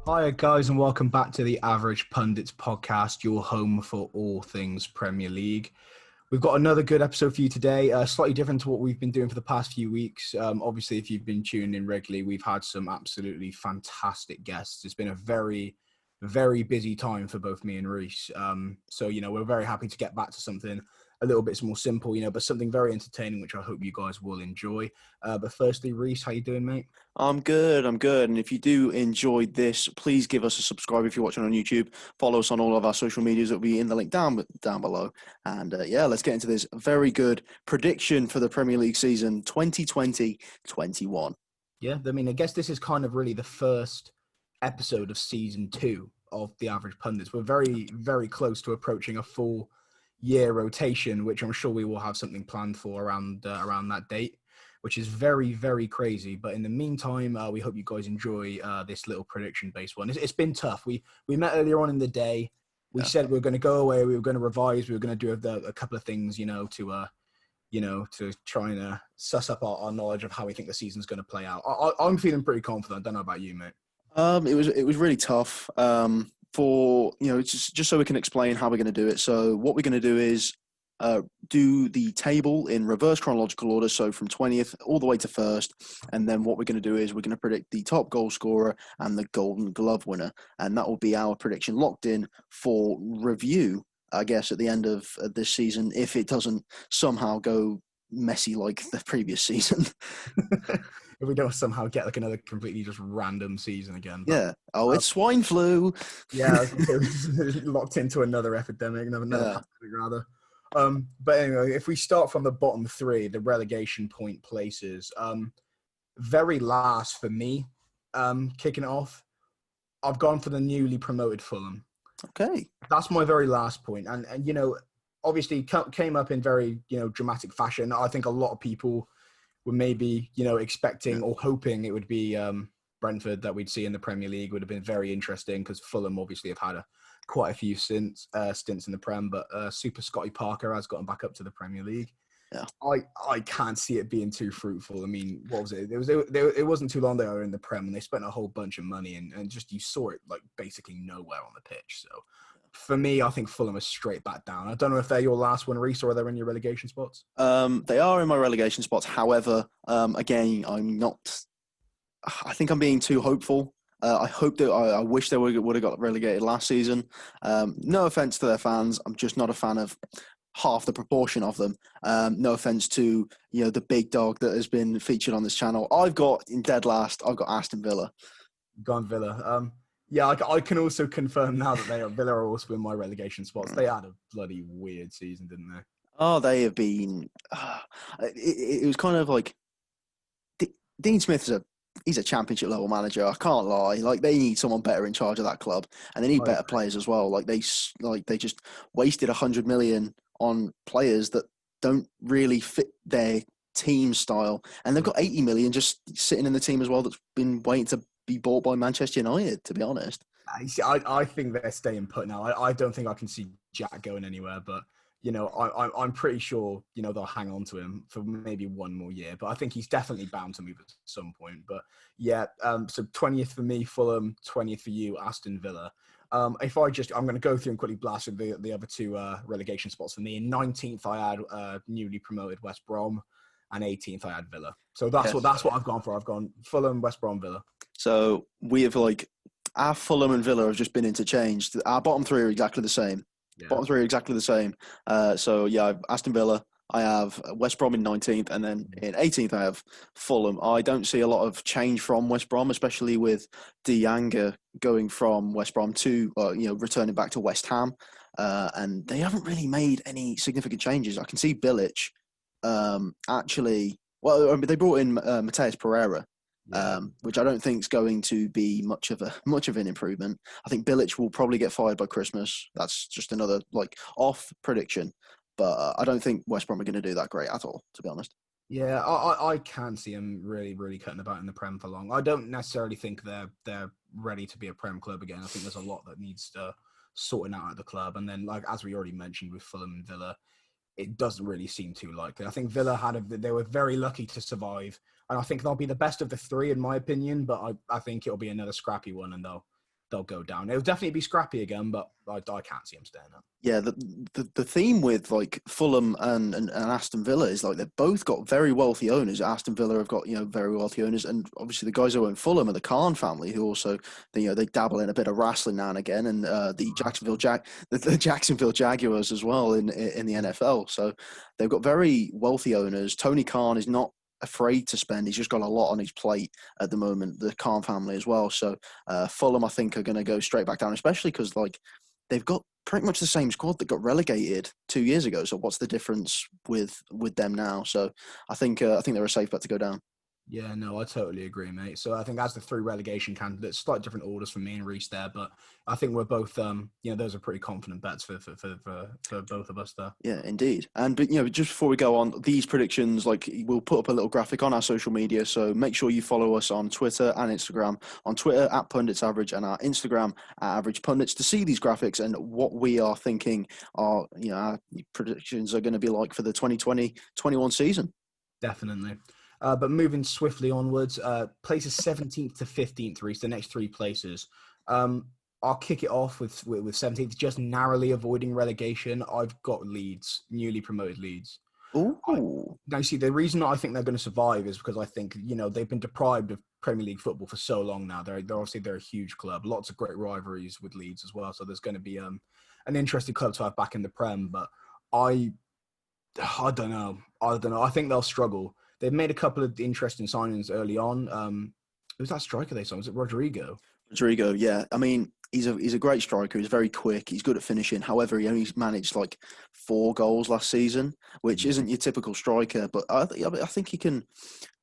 Hi guys and welcome back to the Average Pundits podcast, your home for all things Premier League. We've got another good episode for you today, slightly different to what we've been doing for the past few weeks. Obviously, if you've been tuning in regularly, we've had some absolutely fantastic guests. It's been a very, very busy time for both me and Reese. We're very happy to get back to something a little bit more simple, but something very entertaining, which I hope you guys will enjoy. But firstly, Reese, how you doing, mate? I'm good. And if you do enjoy this, please give us a subscribe if you're watching on YouTube. Follow us on all of our social medias. It'll be in the link down below. And let's get into this very good prediction for the Premier League season 2020-21. Yeah, I mean, I guess this is kind of really the first episode of season 2 of the Average Pundits. We're very, very close to approaching a full year rotation, which I'm sure we will have something planned for around that date, which is very, very crazy. But in the meantime, we hope you guys enjoy this little prediction-based one. It's been tough. We met earlier on in the day. We said we were going to go away. We were going to revise. We were going to do a couple of things, to try and suss up our knowledge of how we think the season's going to play out. I'm feeling pretty confident. I don't know about you, mate. It was really tough. Just so we can explain how we're going to do it. So what we're going to do is do the table in reverse chronological order, so from 20th all the way to 1st, and then what we're going to do is we're going to predict the top goal scorer and the Golden Glove winner, and that will be our prediction locked in for review, I guess, at the end of this season, if it doesn't somehow go messy like the previous season. If we don't somehow get another completely just random season again. But, yeah. It's swine flu. Yeah, locked into another epidemic, another pandemic rather. But anyway, if we start from the bottom 3, the relegation point places, very last for me, kicking it off, I've gone for the newly promoted Fulham. Okay. That's my very last point. And obviously came up in very, dramatic fashion. I think a lot of people were maybe, expecting or hoping it would be Brentford that we'd see in the Premier League. Would have been very interesting because Fulham obviously have had quite a few stints in the Prem, but Super Scotty Parker has gotten back up to the Premier League. Yeah, I can't see it being too fruitful. I mean, what was it? It wasn't too long they were in the Prem and they spent a whole bunch of money and just you saw it like basically nowhere on the pitch. So for me, I think Fulham is straight back down. I don't know if they're your last one, Reece, or are they in your relegation spots? They are in my relegation spots. However, again, I'm not. I think I'm being too hopeful. I wish they would have got relegated last season. No offense to their fans, I'm just not a fan of half the proportion of them. No offense to the big dog that has been featured on this channel. I've got in dead last. I've got Aston Villa. Gone Villa. Yeah, I can also confirm now that Villa are also in my relegation spots. They had a bloody weird season, didn't they? Oh, they have been. It was kind of like Dean Smith's he's a championship level manager. I can't lie. Like they need someone better in charge of that club, and they need better players as well. Like they just wasted 100 million on players that don't really fit their team style, and they've got 80 million just sitting in the team as well that's been waiting to be bought by Manchester United. To be honest, I think they're staying put now. I don't think I can see Jack going anywhere, but. I'm pretty sure, they'll hang on to him for maybe one more year, but I think he's definitely bound to move at some point. But yeah, so 20th for me, Fulham, 20th for you, Aston Villa. I'm going to go through and quickly blast with the other 2 relegation spots for me. In 19th, I had newly promoted West Brom, and 18th, I had Villa. So that's what I've gone for. I've gone Fulham, West Brom, Villa. So we have our Fulham and Villa have just been interchanged. Our bottom 3 are exactly the same. Yeah. Bottom 3 are exactly the same. I have Aston Villa, I have West Brom in 19th, and then in 18th I have Fulham. I don't see a lot of change from West Brom, especially with Dianga going from West Brom to, returning back to West Ham. And they haven't really made any significant changes. I can see Bilic they brought in Mateus Pereira. Which I don't think is going to be much of an improvement. I think Bilic will probably get fired by Christmas. That's just another off prediction, but I don't think West Brom are going to do that great at all, to be honest. Yeah, I can see them really, really cutting about in the Prem for long. I don't necessarily think they're ready to be a Prem club again. I think there's a lot that needs to sorting out at the club, and then as we already mentioned with Fulham and Villa, it doesn't really seem too likely. I think Villa they were very lucky to survive, and I think they'll be the best of the 3 in my opinion. But I think it'll be another scrappy one, and they'll go down. It'll definitely be scrappy again, but I can't see them staying up. Yeah, the theme with like Fulham and Aston Villa is like they've both got very wealthy owners. Aston Villa have got very wealthy owners, and obviously the guys who own Fulham are the Khan family, who also they dabble in a bit of wrestling now and again, and the Jacksonville Jaguars as well in the NFL. So they've got very wealthy owners. Tony Khan is not afraid to spend. He's just got a lot on his plate at the moment. The Khan family as well. So Fulham, I think, are going to go straight back down, especially because like they've got pretty much the same squad that got relegated 2 years ago. So what's the difference with them now? So I think they're a safe bet to go down. Yeah, no, I totally agree, mate. So I think as the 3 relegation candidates, slightly different orders from me and Reece there, but I think we're both, those are pretty confident bets for both of us there. Yeah, indeed. And but just before we go on, these predictions, like we'll put up a little graphic on our social media, so make sure you follow us on Twitter and Instagram. On Twitter at Pundits Average and our Instagram at Average Pundits to see these graphics and what we are thinking our predictions are going to be like for the 2020-21 season. Definitely. But moving swiftly onwards, places 17th to 15th, Reece, the next 3 places. I'll kick it off with 17th, just narrowly avoiding relegation. I've got Leeds, newly promoted Leeds. Ooh. Now, see, the reason I think they're going to survive is because I think, they've been deprived of Premier League football for so long now. They're a huge club. Lots of great rivalries with Leeds as well. So there's going to be an interesting club to have back in the Prem. But I don't know. I think they'll struggle. They've made a couple of interesting signings early on. Who's that striker they signed? Was it Rodrigo? Rodrigo, yeah. I mean, he's a great striker. He's very quick. He's good at finishing. However, he only managed like 4 goals last season, which isn't your typical striker. But I think he can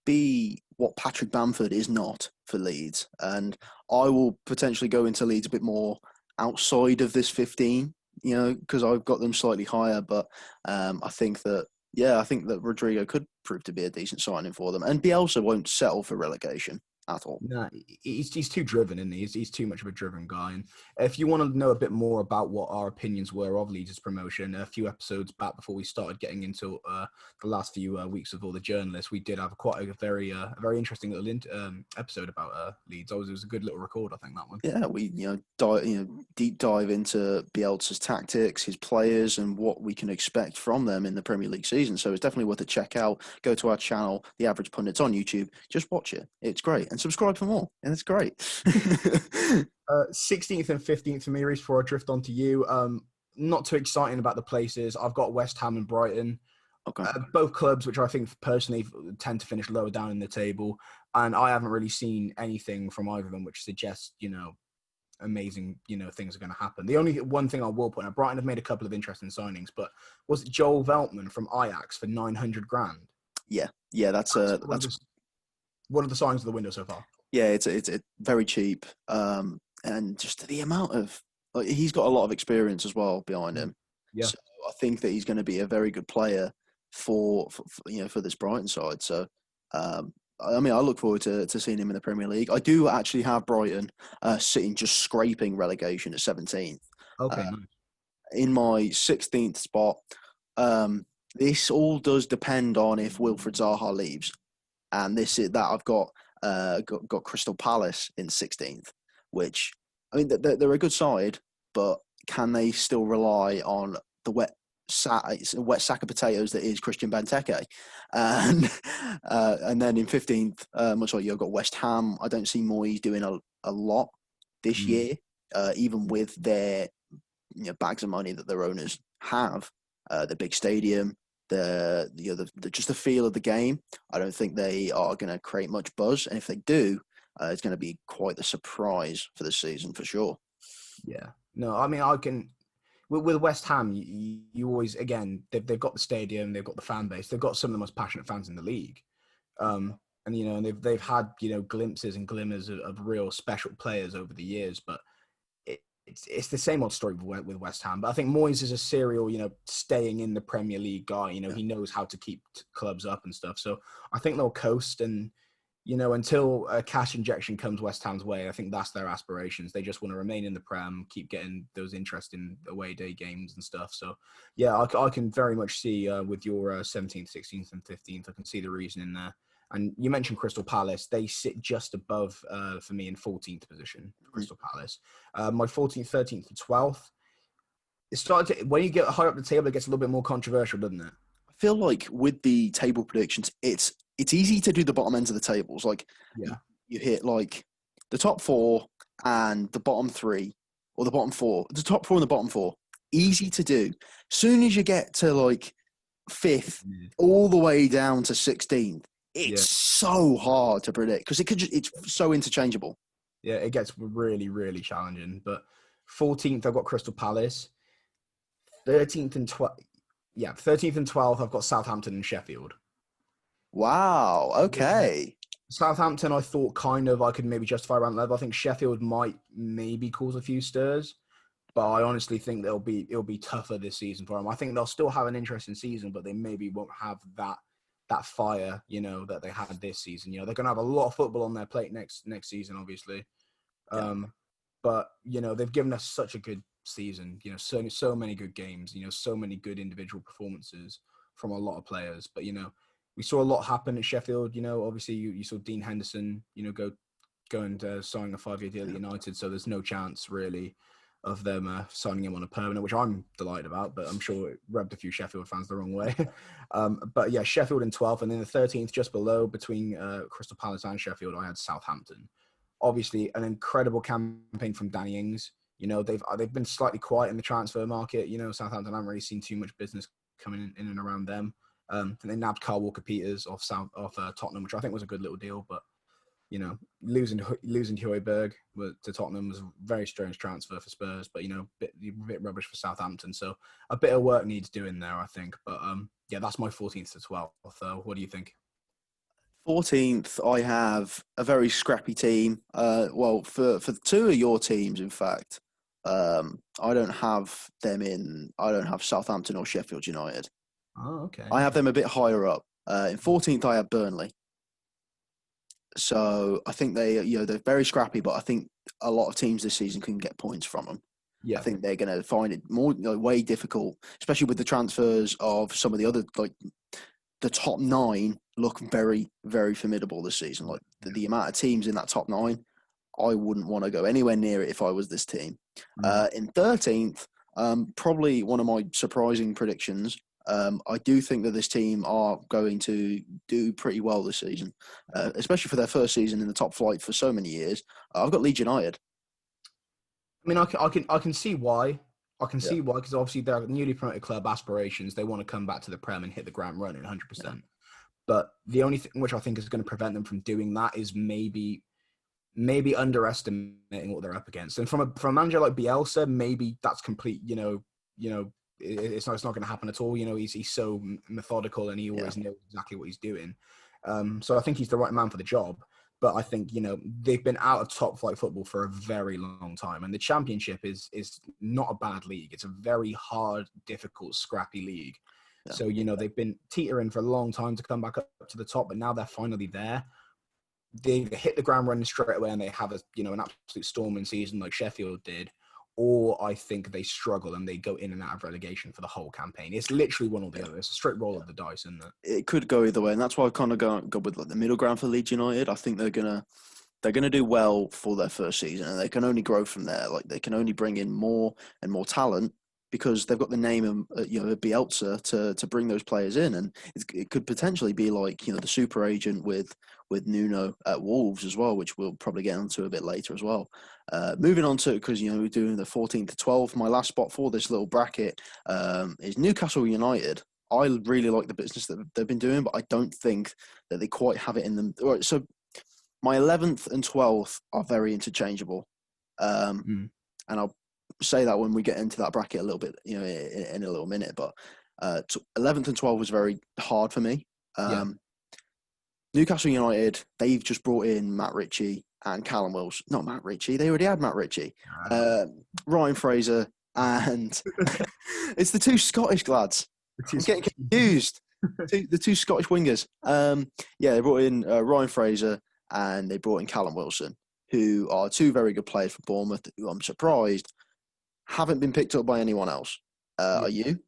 be what Patrick Bamford is not for Leeds. And I will potentially go into Leeds a bit more outside of this 15, because I've got them slightly higher. But I think that Rodrigo could prove to be a decent signing for them. And Bielsa won't settle for relegation at all. No, he's too driven, isn't he? He's too much of a driven guy. And if you want to know a bit more about what our opinions were of Leeds' promotion, a few episodes back before we started getting into the last few weeks of all the journalists, we did have quite a very interesting little episode about Leeds. It was a good little record, I think, that one. Yeah, we deep dive into Bielsa's tactics, his players, and what we can expect from them in the Premier League season. So it's definitely worth a check out. Go to our channel, The Average Pundits on YouTube. Just watch it. It's great. And subscribe for more. And it's great. 16th and 15th for me, Reece, before I drift on to you. Not too exciting about the places. I've got West Ham and Brighton. Okay. Both clubs, which I think personally tend to finish lower down in the table. And I haven't really seen anything from either of them which suggests, amazing, things are going to happen. The only one thing I will point out, Brighton have made a couple of interesting signings, but was it Joel Veltman from Ajax for 900 grand? Yeah, that's one of the signs of the window so far. Yeah, it's very cheap, and just the amount of he's got a lot of experience as well behind him. Yeah, so I think that he's going to be a very good player for this Brighton side. So, I look forward to seeing him in the Premier League. I do actually have Brighton sitting just scraping relegation at 17th. Okay, nice. In my 16th spot. This all does depend on if Wilfried Zaha leaves. And this is that I've got Crystal Palace in 16th, which, I mean, they're a good side, but can they still rely on the wet sack of potatoes that is Christian Benteke? And then in 15th, much like you've got West Ham. I don't see Moyes doing a lot this year, even with their bags of money that their owners have, the big stadium. Just the feel of the game. I don't think they are going to create much buzz, and if they do, it's going to be quite the surprise for the season for sure. Yeah, no, I mean, I can with West Ham. You always, again, they've got the stadium, they've got the fan base, they've got some of the most passionate fans in the league, and they've had glimpses and glimmers of real special players over the years, but it's the same old story with West Ham. But I think Moyes is a serial, staying in the Premier League guy. He knows how to keep clubs up and stuff. So I think they'll coast, and until a cash injection comes West Ham's way, I think that's their aspirations. They just want to remain in the Prem, keep getting those interesting away day games and stuff. So yeah, I can very much see with your 17th, 16th, and 15th, I can see the reasoning there. And you mentioned Crystal Palace. They sit just above, for me, in 14th position, Crystal Palace. My 14th, 13th, and 12th. It started to, when you get higher up the table, it gets a little bit more controversial, doesn't it? I feel like with the table predictions, it's easy to do the bottom ends of the tables. Like you hit like the top 4 and the bottom 3, or the bottom 4, the top 4 and the bottom 4. Easy to do. Soon as you get to like 5th, all the way down to 16th, it's so hard to predict because it's so interchangeable. Yeah, it gets really, really challenging. But 14th, I've got Crystal Palace. 13th and 12th. Yeah, 13th and 12th, I've got Southampton and Sheffield. Wow. Okay. Southampton, I thought I could maybe justify around level. I think Sheffield might maybe cause a few stirs, but I honestly think it'll be tougher this season for them. I think they'll still have an interesting season, but they maybe won't have that fire, that they had this season. They're going to have a lot of football on their plate next season, obviously. But they've given us such a good season. So many good games. So many good individual performances from a lot of players. But we saw a lot happen at Sheffield. Obviously you saw Dean Henderson, go and sign a 5-year deal at United. So there's no chance really of them signing him on a permanent, which I'm delighted about, but I'm sure it rubbed a few Sheffield fans the wrong way. But yeah, Sheffield in 12th, and then the 13th, just below, between Crystal Palace and Sheffield, I had Southampton. Obviously, an incredible campaign from Danny Ings. They've been slightly quiet in the transfer market. Southampton haven't really seen too much business coming in and around them. They nabbed Kyle Walker-Peters off Tottenham, which I think was a good little deal, but losing Højbjerg to Tottenham was a very strange transfer for Spurs, but bit rubbish for Southampton. So a bit of work needs doing there, I think. But yeah, that's my 14th to 12th. What do you think? 14th, I have a very scrappy team. Well, for 2 of your teams, in fact, I don't have them in. I don't have Southampton or Sheffield United. Oh, okay. I have them a bit higher up. In 14th, I have Burnley. So I think they're very scrappy, but I think a lot of teams this season can get points from them. Yeah. I think they're going to find it more way difficult, especially with the transfers of some of the other, like the top 9 look very, very formidable this season. Like the amount of teams in that top 9, I wouldn't want to go anywhere near it if I was this team. In 13th, probably one of my surprising predictions. I do think that this team are going to do pretty well this season, especially for their first season in the top flight for so many years. I've got Leeds United. I mean, I can see why. I can see why, because obviously they're newly promoted club, aspirations. They want to come back to the Prem and hit the ground running 100%. Yeah. But the only thing which I think is going to prevent them from doing that is maybe underestimating what they're up against. And from a manager like Bielsa, maybe that's complete. It's not going to happen at all. He's so methodical and he always knows exactly what he's doing. So I think he's the right man for the job. But I think, they've been out of top flight football for a very long time. And the Championship is not a bad league. It's a very hard, difficult, scrappy league. Yeah. So, they've been teetering for a long time to come back up to the top, but now they're finally there. They hit the ground running straight away and they have an absolute storming season like Sheffield did. Or I think they struggle and they go in and out of relegation for the whole campaign. It's literally one or the other. It's a straight roll of the dice, isn't it? It could go either way, and that's why I kind of go with like the middle ground for Leeds United. I think they're gonna do well for their first season, and they can only grow from there. Like they can only bring in more and more talent because they've got the name of Bielsa to bring those players in, and it could potentially be like the super agent with Nuno at Wolves as well, which we'll probably get onto a bit later as well. Moving on to, because we're doing the 14th to 12th, my last spot for this little bracket is Newcastle United. I really like the business that they've been doing, but I don't think that they quite have it in them. All right, so my 11th and 12th are very interchangeable, and I'll say that when we get into that bracket a little bit, in a little minute. But 11th and 12th was very hard for me. Newcastle United, they've just brought in Matt Ritchie and Callum Wilson. Not Matt Ritchie, they already had Matt Ritchie. Ryan Fraser, and it's the 2 Scottish lads. I'm getting confused. The 2 Scottish wingers. They brought in Ryan Fraser and they brought in Callum Wilson, who are 2 very good players for Bournemouth, who I'm surprised haven't been picked up by anyone else. Are you?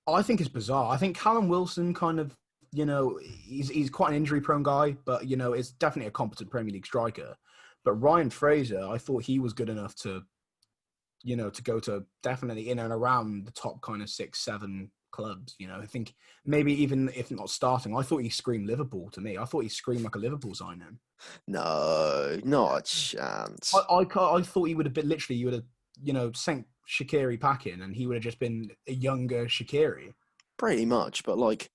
I think it's bizarre. I think Callum Wilson kind of he's quite an injury-prone guy, but, it's definitely a competent Premier League striker. But Ryan Fraser, I thought he was good enough to go to definitely in and around the top kind of 6-7 clubs. I think maybe even if not starting, I thought he screamed Liverpool to me. I thought he screamed like a Liverpool signing. No, not a chance. I thought he would have been literally, you would have, sent Shaqiri back in and he would have just been a younger Shaqiri. Pretty much, but like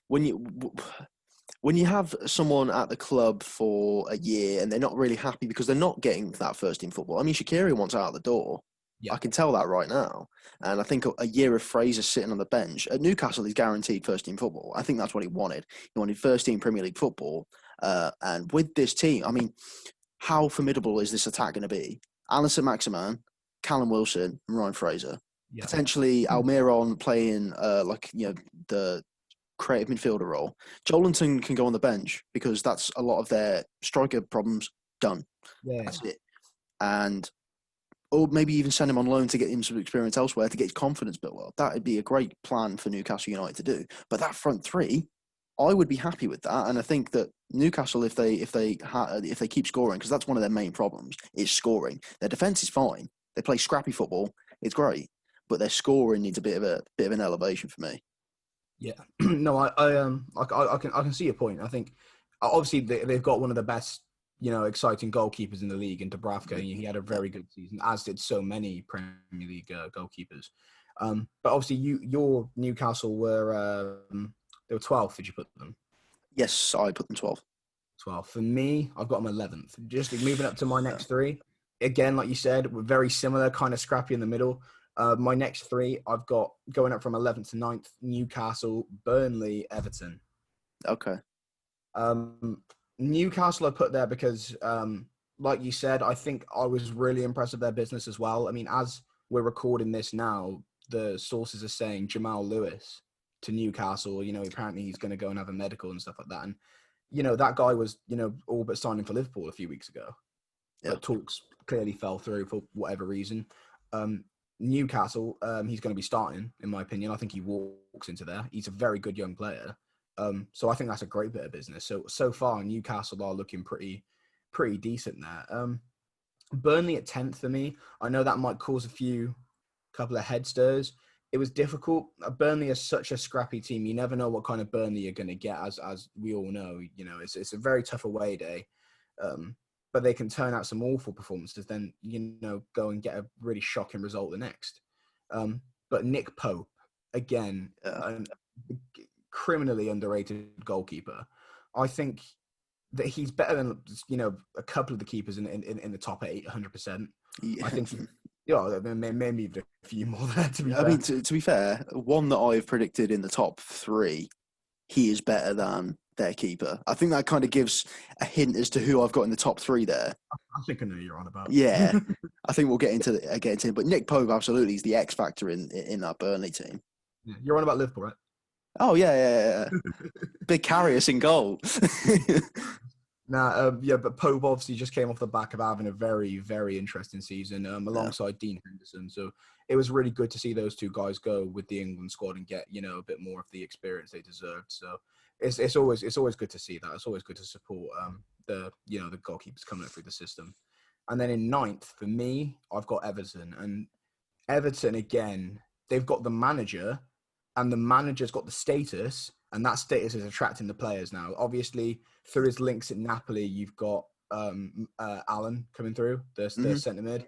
when you have someone at the club for a year and they're not really happy because they're not getting that first team football. I mean, Shaqiri wants out the door. Yeah. I can tell that right now. And I think a year of Fraser sitting on the bench at Newcastle, he's guaranteed first team football. I think that's what he wanted. He wanted first team Premier League football. And with this team, I mean, how formidable is this attack going to be? Alison Maximan, Callum Wilson, and Ryan Fraser. Yeah. Potentially Almiron playing the creative midfielder role. Joelinton can go on the bench because that's a lot of their striker problems done. Yeah. That's it. Or maybe even send him on loan to get him some experience elsewhere to get his confidence built up. That would be a great plan for Newcastle United to do. But that front three, I would be happy with that. And I think that Newcastle, if they keep scoring, because that's one of their main problems, is scoring. Their defence is fine. They play scrappy football. It's great. But their scoring needs a bit of an elevation for me. Yeah. No, I can see your point. I think obviously they've got one of the best, exciting goalkeepers in the league in Dubravka. He had a very good season, as did so many Premier League goalkeepers. But obviously, your Newcastle were they were 12th. Did you put them? Yes, I put them 12th. 12th. For me, I've got them 11th. Just moving up to my next three. Again, like you said, we're very similar, kind of scrappy in the middle. My next three, I've got going up from 11th to 9th, Newcastle, Burnley, Everton. Okay. Newcastle I put there because, like you said, I think I was really impressed with their business as well. I mean, as we're recording this now, the sources are saying Jamal Lewis to Newcastle, apparently he's going to go and have a medical and stuff like that. And, that guy was, all but signing for Liverpool a few weeks ago. Yeah. But talks clearly fell through for whatever reason. Newcastle, he's going to be starting, in my opinion. I think he walks into there. He's a very good young player. So I think that's a great bit of business. So far, Newcastle are looking pretty decent there. Burnley at 10th for me. I know that might cause couple of head stirs. It was difficult. Burnley is such a scrappy team. You never know what kind of Burnley you're going to get, as we all know. It's a very tough away day. But they can turn out some awful performances, then, go and get a really shocking result the next. But Nick Pope, again, criminally underrated goalkeeper. I think that he's better than, a couple of the keepers in the top 8, 100%. Yeah. I think maybe even a few more there, to be fair. I mean, to be fair, one that I've predicted in the top 3, he is better than their keeper. I think that kind of gives a hint as to who I've got in the top 3 there. I think I know who you're on about. Yeah, I think we'll get into it. But Nick Pope absolutely is the X factor in that Burnley team. Yeah. You're on about Liverpool, right? Oh yeah. Big Carrius in goal. But Pope obviously just came off the back of having a very, very interesting season alongside Dean Henderson. So it was really good to see those two guys go with the England squad and get, a bit more of the experience they deserved. So it's always good to see that. It's always good to support the goalkeepers coming up through the system. And then in 9th, for me, I've got Everton. And Everton, again, they've got the manager, and the manager's got the status, and that status is attracting the players now. Obviously, through his links at Napoli, you've got Alan coming through, the centre mid.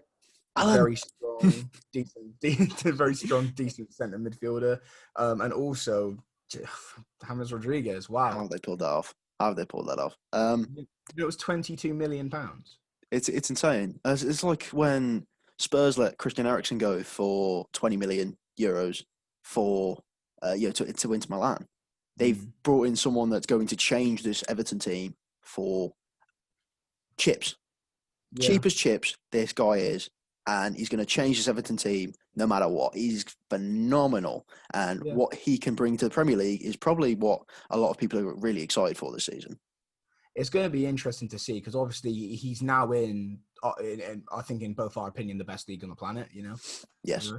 Very strong, decent centre midfielder. And also, James Rodriguez. Wow. How have they pulled that off? It was £22 million. It's insane. It's like when Spurs let Christian Eriksen go for 20 million euros for to Inter Milan. They've brought in someone that's going to change this Everton team for chips. Yeah. Cheap as chips, this guy is. And he's going to change this Everton team no matter what. He's phenomenal. And what he can bring to the Premier League is probably what a lot of people are really excited for this season. It's going to be interesting to see because obviously he's now in, I think in both our opinion, the best league on the planet, Yes.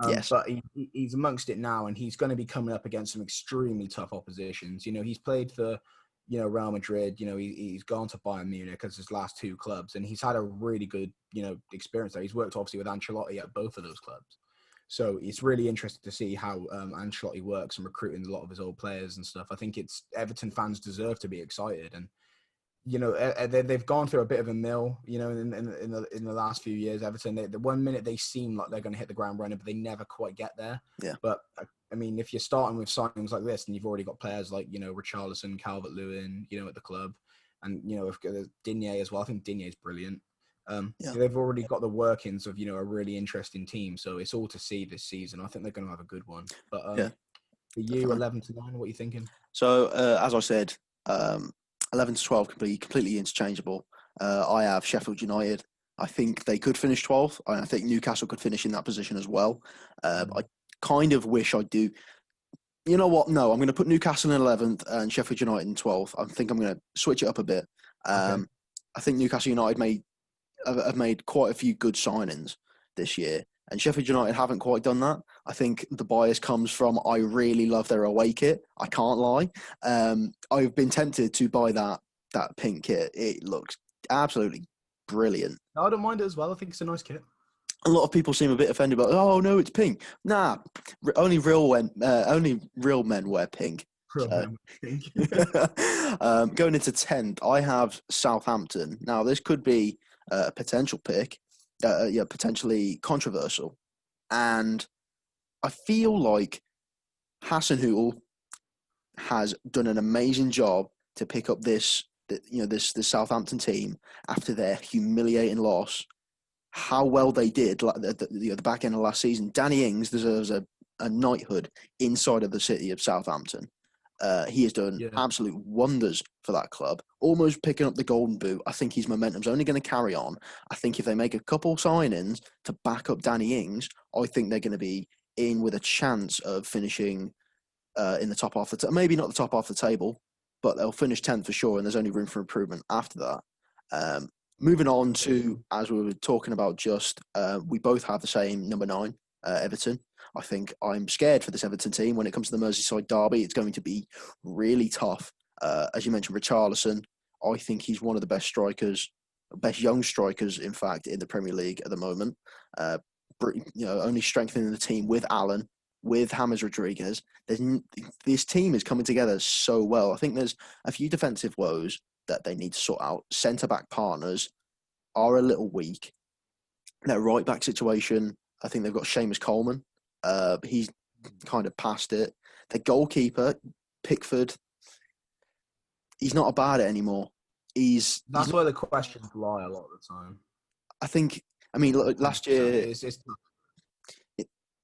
Yes. But he's amongst it now, and he's going to be coming up against some extremely tough oppositions. He's played for, Real Madrid. He's gone to Bayern Munich as his last two clubs, and he's had a really good, experience there. He's worked obviously with Ancelotti at both of those clubs. So it's really interesting to see how Ancelotti works and recruiting a lot of his old players and stuff. I think Everton fans deserve to be excited, and they've gone through a bit of a mill, in the last few years. Everton, the 1 minute they seem like they're going to hit the ground running, but they never quite get there. Yeah. But I mean, if you're starting with signings like this, and you've already got players like Richarlison, Calvert-Lewin, at the club, and if Digne as well. I think Digne is brilliant. They've already got the workings of a really interesting team. So it's all to see this season. I think they're going to have a good one. But for you, 11-9, what are you thinking? So as I said, 11 to 12 can be completely interchangeable. I have Sheffield United. I think they could finish 12th. I think Newcastle could finish in that position as well. I kind of wish I do. You know what? No, I'm going to put Newcastle in 11th and Sheffield United in 12th. I think I'm going to switch it up a bit. I think Newcastle United have made quite a few good signings this year, and Sheffield United haven't quite done that. I think the bias comes from I really love their away kit. I can't lie. I've been tempted to buy that pink kit. It looks absolutely brilliant. I don't mind it as well. I think it's a nice kit. A lot of people seem a bit offended by, oh no, it's pink. Nah, only real men wear pink. Going into 10th, I have Southampton. Now this could be a potential pick, potentially controversial, and I feel like Hasenhüttl has done an amazing job to pick up this Southampton team after their humiliating loss. How well they did the back end of last season. Danny Ings deserves a knighthood inside of the city of Southampton. He has done absolute wonders for that club, almost picking up the golden boot. I think his momentum's only going to carry on. I think if they make a couple signings to back up Danny Ings, I think they're going to be in with a chance of finishing in the top half of the maybe not the top half of the table, but they'll finish 10th for sure, and there's only room for improvement after that. Moving on to, as we were talking about we both have the same number 9, Everton. I think I'm scared for this Everton team when it comes to the Merseyside derby. It's going to be really tough. As you mentioned, Richarlison, I think he's one of the best young strikers, in fact, in the Premier League at the moment. Only strengthening the team with Allen, with James Rodriguez. This team is coming together so well. I think there's a few defensive woes that they need to sort out. Centre-back partners are a little weak. Their right-back situation, I think they've got Seamus Coleman. He's kind of past it. Their goalkeeper, Pickford, he's not about it anymore. That's where the questions lie a lot of the time. Last year,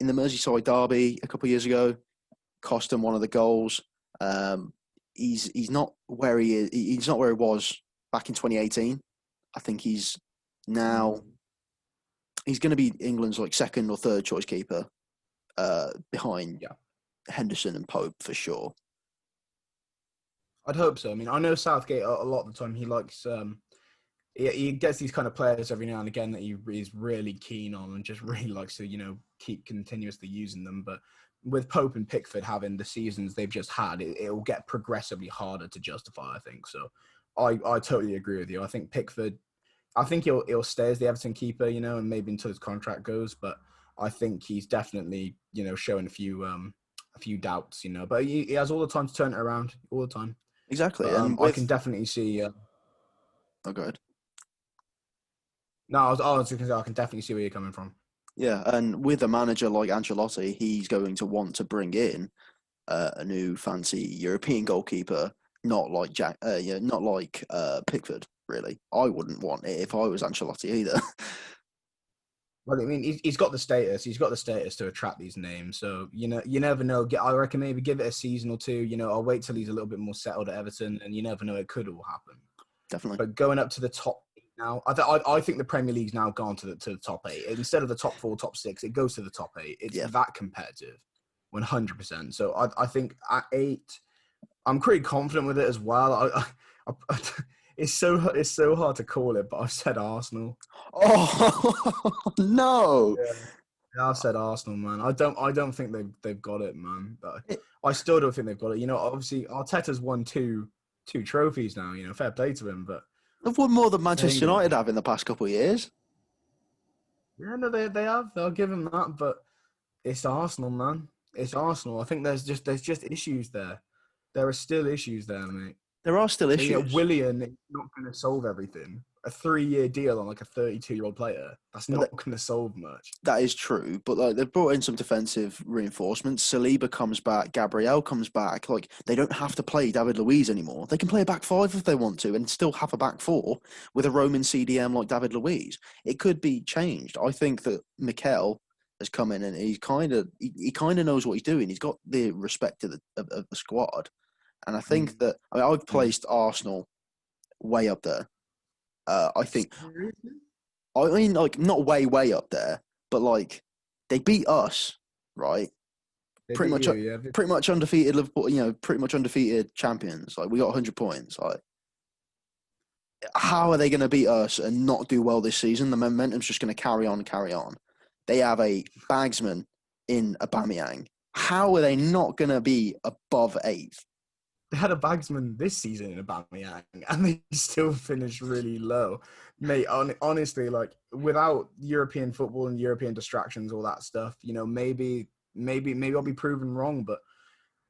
in the Merseyside derby a couple of years ago, cost him one of the goals. He's not where he is. He's not where he was back in 2018. I think he's going to be England's second or third choice keeper, behind Henderson and Pope for sure. I'd hope so. I know Southgate a lot of the time. He likes he gets these kind of players every now and again that he is really keen on and just really likes to keep continuously using them. But with Pope and Pickford having the seasons they've just had, it will get progressively harder to justify, I think. So I totally agree with you. I think Pickford, he'll stay as the Everton keeper, and maybe until his contract goes. But I think he's definitely, showing a few doubts, But he has all the time to turn it around, all the time. Exactly. But, I can definitely see. Oh, go ahead. No, I was just going to say I can definitely see where you're coming from. Yeah, and with a manager like Ancelotti, he's going to want to bring in a new fancy European goalkeeper, not like Pickford. Really, I wouldn't want it if I was Ancelotti either. Well, he's got the status. He's got the status to attract these names. So you never know. I reckon maybe give it a season or two. I'll wait till he's a little bit more settled at Everton, and you never know. It could all happen. Definitely. But going up to the top now, I think the Premier League's now gone to the top 8 instead of the top 4, top 6. It goes to the top 8. It's that competitive, 100%. So I think at 8, I'm pretty confident with it as well. It's so hard to call it, but I've said Arsenal. Oh no! I said Arsenal, man. I don't think they've got it, man. But I still don't think they've got it. You know, obviously Arteta's won two trophies now. You know, fair play to him, but They've won more than they Manchester ain't gonna United do it. have in the past couple of years. Yeah, no, they have. They'll give him that, but it's Arsenal, man. It's Arsenal. I think there's just issues there. There are still issues there, mate. There are still You know, issues. Willian is not going to solve everything. A 3-year deal on like a 32-year-old player, that's not going to solve much. That is true, but like they've brought in some defensive reinforcements. Saliba comes back, Gabriel comes back. Like they don't have to play David Luiz anymore. They can play a back five if they want to, and still have a back four with a Roman CDM like David Luiz. It could be changed. I think that Mikel has come in and he kind of knows what he's doing. He's got the respect of the squad, and I think that I've placed Arsenal way up there. I think. I mean, like, not way up there, but, like, they beat us, right? Pretty much undefeated Liverpool, you know, pretty much undefeated champions. Like, we got 100 points. Like, how are they going to beat us and not do well this season? The momentum's just going to carry on. They have a bagsman in Aubameyang. How are they not going to be above 8th? They had a bagsman this season in Aubameyang, and they still finished really low. Mate, honestly, like, without European football and European distractions, all that stuff, you know, maybe I'll be proven wrong, but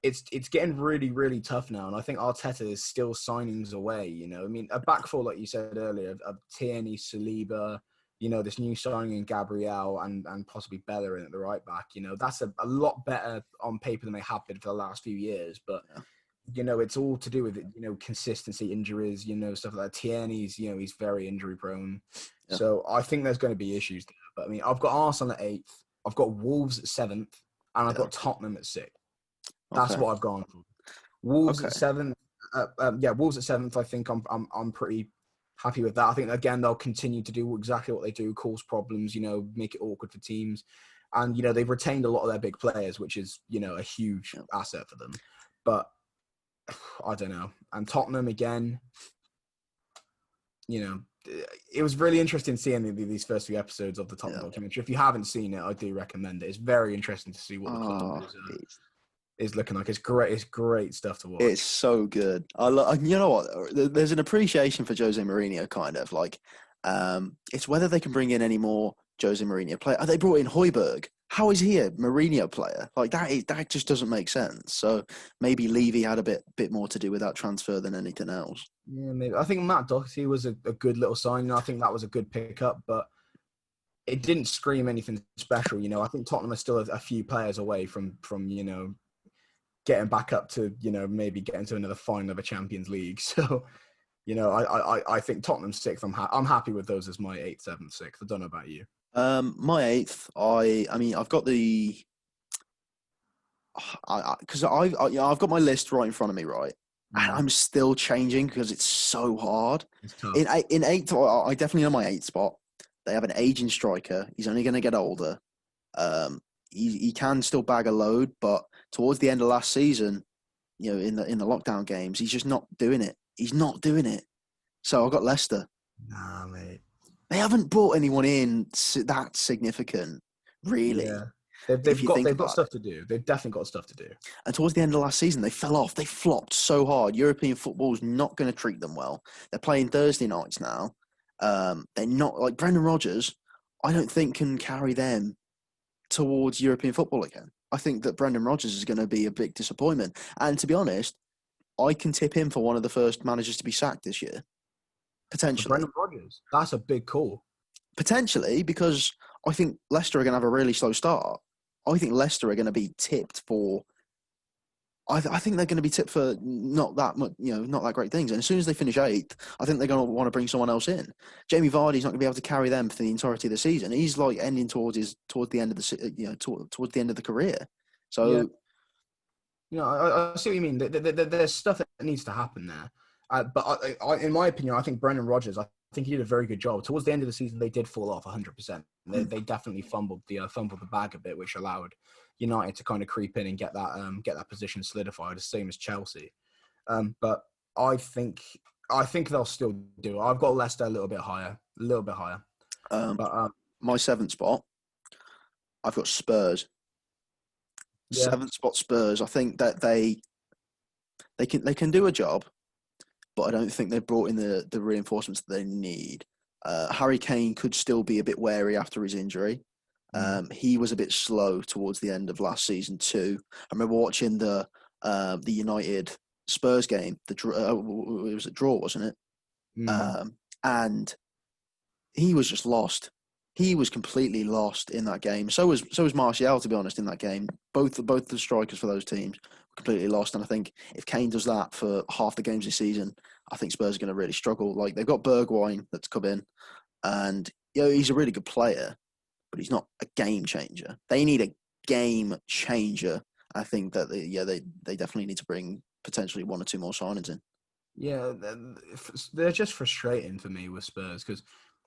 it's getting really, really tough now. And I think Arteta is still signings away, you know. I mean, a back four, like you said earlier, of Tierney, Saliba, you know, this new signing in Gabriel and possibly Bellerin at the right back, you know, that's a lot better on paper than they have been for the last few years. But you know, it's all to do with, you know, consistency, injuries, you know, stuff like that. Tierney's, you know, he's very injury prone. Yeah. So I think there's going to be issues there. But I mean, I've got Arsenal at 8th. I've got Wolves at 7th. And I've got Tottenham at 6th. That's what I've gone for. Wolves at 7th. Wolves at 7th. I think I'm pretty happy with that. I think, again, they'll continue to do exactly what they do, cause problems, you know, make it awkward for teams. And, you know, they've retained a lot of their big players, which is, you know, a huge asset for them. But I don't know. And Tottenham again, you know, it was really interesting seeing these first few episodes of the Tottenham documentary. If you haven't seen it, I do recommend it. It's very interesting to see what the club is looking like. It's great. It's great stuff to watch. It's so good. You know what? There's an appreciation for Jose Mourinho, kind of like. It's whether they can bring in any more Jose Mourinho players. They brought in Højbjerg. How is he a Mourinho player? Like that just doesn't make sense. So maybe Levy had a bit more to do with that transfer than anything else. Yeah, maybe. I think Matt Doherty was a good little sign. I think that was a good pickup, but it didn't scream anything special. You know, I think Tottenham are still a few players away from you know, getting back up to, you know, maybe getting to another final of a Champions League. So, you know, I think Tottenham's 6th. I'm happy with those as my 8th, 7th, 6th. I don't know about you. My 8th, I mean, I've got I've got my list right in front of me, right? And I'm still changing because it's so hard. It's tough. In 8th, I definitely know my 8th spot. They have an aging striker. He's only going to get older. He can still bag a load, but towards the end of last season, you know, in the lockdown games, he's just not doing it. He's not doing it. So I've got Leicester. Nah, mate. They haven't brought anyone in that significant, really. Yeah. They've got stuff to do. They've definitely got stuff to do. And towards the end of last season, they fell off. They flopped so hard. European football's not going to treat them well. They're playing Thursday nights now. They're not like Brendan Rodgers. I don't think can carry them towards European football again. I think that Brendan Rodgers is going to be a big disappointment. And to be honest, I can tip him for one of the first managers to be sacked this year. Potentially. Brendan Rodgers. That's a big call. Potentially, because I think Leicester are going to have a really slow start. I think Leicester are going to be tipped for. I think they're going to be tipped for not that much, you know, not that great things. And as soon as they finish 8th, I think they're going to want to bring someone else in. Jamie Vardy's not going to be able to carry them for the entirety of the season. He's like ending towards the end of the, you know, towards the end of the career. So, yeah. You know, I see what you mean. There's stuff that needs to happen there. But in my opinion, I think Brendan Rodgers, I think he did a very good job. Towards the end of the season, they did fall off 100%. They definitely fumbled the bag a bit, which allowed United to kind of creep in and get that position solidified, the same as Chelsea. But I think they'll still do it. I've got Leicester a little bit higher. My 7th spot, I've got Spurs. Yeah. 7th spot Spurs. I think that they can do a job, but I don't think they've brought in the reinforcements that they need. Harry Kane could still be a bit wary after his injury. He was a bit slow towards the end of last season too. I remember watching the United Spurs game. It was a draw, wasn't it? And he was just lost. He was completely lost in that game. So was Martial, to be honest, in that game. Both the strikers for those teams were completely lost. And I think if Kane does that for half the games this season, I think Spurs are going to really struggle. Like, they've got Bergwijn that's come in, and he's a really good player, but he's not a game changer. They need a game changer. I think that they definitely need to bring potentially 1 or 2 more signings in. Yeah, they're just frustrating for me with Spurs because,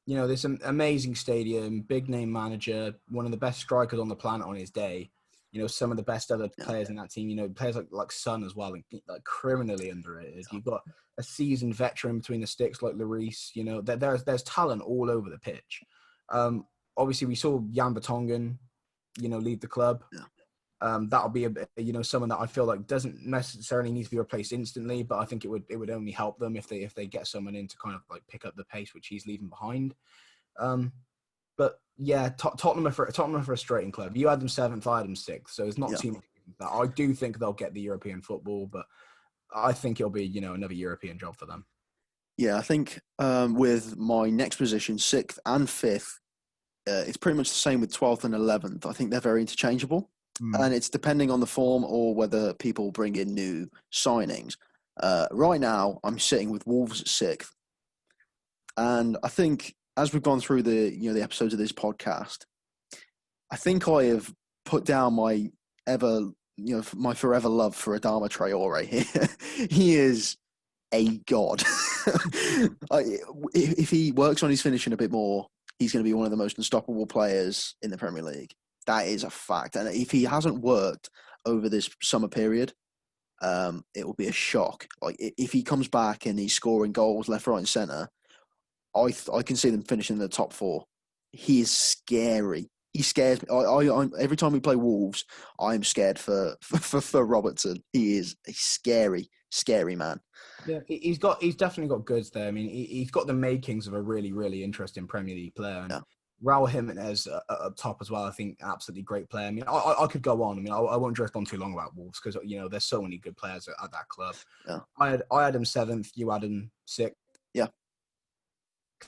this amazing stadium, big name manager, one of the best strikers on the planet on his day. Some of the best other players in that team. Players like Son as well, like criminally underrated. You've got a seasoned veteran between the sticks like Lloris. There's talent all over the pitch. Obviously, we saw Jan Vertonghen, leave the club. Yeah. That'll be someone that I feel like doesn't necessarily need to be replaced instantly, but I think it would only help them if they get someone in to kind of like pick up the pace which he's leaving behind. But yeah, Tottenham are a frustrating club. You had them 7th, I had them 6th, so it's not too much that. I do think they'll get the European football, but I think it'll be another European job for them. Yeah, I think with my next position, 6th and 5th, it's pretty much the same with 12th and 11th. I think they're very interchangeable. And it's depending on the form or whether people bring in new signings. Right now, I'm sitting with Wolves at 6th. And I think as we've gone through the episodes of this podcast, I think I have put down my forever love for Adama Traore here. He is a god. If he works on his finishing a bit more, he's going to be one of the most unstoppable players in the Premier League. That is a fact. And if he hasn't worked over this summer period, it will be a shock. Like, if he comes back and he's scoring goals left, right, and centre, I can see them finishing in the top 4. He is scary. He scares me. I every time we play Wolves, I'm scared for Robertson. He is a scary, scary man. Yeah, he's definitely got goods there. I mean, he's got the makings of a really, really interesting Premier League player. And Raul Jimenez up top as well, I think, absolutely great player. I mean, I could go on. I mean, I won't drift on too long about Wolves because, there's so many good players at that club. Yeah. I had him 7th, you had him 6th. Yeah.